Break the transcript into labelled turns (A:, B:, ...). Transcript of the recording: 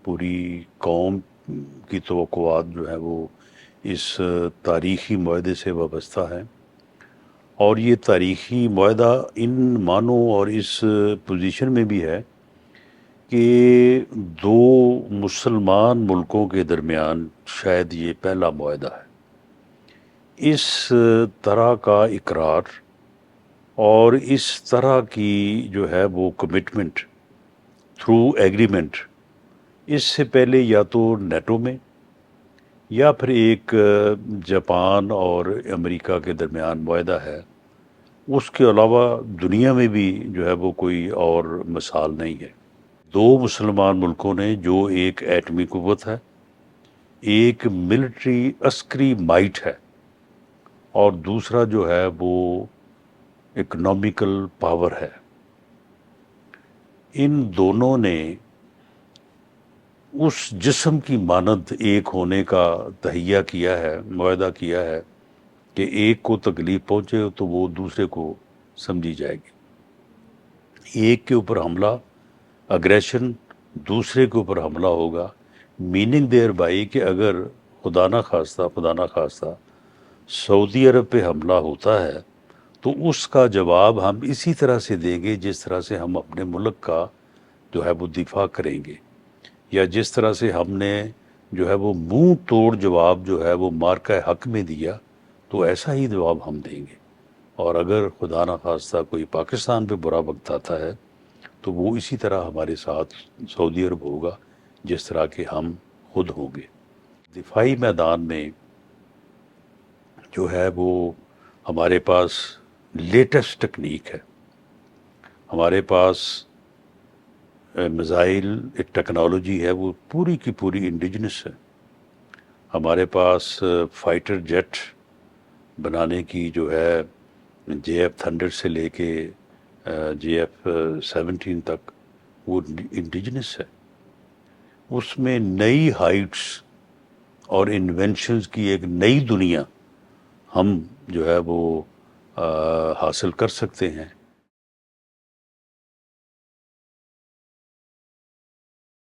A: پوری قوم کی توقعات جو ہے وہ اس تاریخی معاہدے سے وابستہ ہیں، اور یہ تاریخی معاہدہ ان معنوں اور اس پوزیشن میں بھی ہے کہ دو مسلمان ملکوں کے درمیان شاید یہ پہلا معاہدہ ہے۔ اس طرح کا اقرار اور اس طرح کی جو ہے وہ کمٹمنٹ تھرو ایگریمنٹ اس سے پہلے یا تو نیٹو میں یا پھر ایک جاپان اور امریکہ کے درمیان معاہدہ ہے، اس کے علاوہ دنیا میں بھی جو ہے وہ کوئی اور مثال نہیں ہے۔ دو مسلمان ملکوں نے جو ایک ایٹمی قوت ہے، ایک ملٹری عسکری مائٹ ہے، اور دوسرا جو ہے وہ اکنامیکل پاور ہے، ان دونوں نے اس جسم کی مانند ایک ہونے کا تہیہ کیا ہے، معاہدہ کیا ہے کہ ایک کو تکلیف پہنچے تو وہ دوسرے کو سمجھی جائے گی۔ ایک کے اوپر حملہ، اگریشن، دوسرے کے اوپر حملہ ہوگا، میننگ دیر بائی کہ اگر خدا نہ خواستہ سعودی عرب پہ حملہ ہوتا ہے تو اس کا جواب ہم اسی طرح سے دیں گے جس طرح سے ہم اپنے ملک کا جو ہے وہ دفاع کریں گے، یا جس طرح سے ہم نے جو ہے وہ منہ توڑ جواب جو ہے وہ مارکہ حق میں دیا، تو ایسا ہی جواب ہم دیں گے۔ اور اگر خدا نہ خواستہ کوئی پاکستان پہ برا وقت آتا ہے تو وہ اسی طرح ہمارے ساتھ سعودی عرب ہوگا جس طرح کہ ہم خود ہوں گے۔ دفاعی میدان میں جو ہے وہ ہمارے پاس لیٹسٹ ٹیکنیک ہے، ہمارے پاس میزائل ایک ٹیکنالوجی ہے وہ پوری کی پوری انڈیجنس ہے، ہمارے پاس فائٹر جیٹ بنانے کی جو ہے جے ایف تھنڈر سے لے کے جے ایف 17 تک وہ انڈیجنس ہے۔ اس میں نئی ہائٹس اور انوینشنز کی ایک نئی دنیا ہم جو ہے وہ حاصل کر سکتے ہیں۔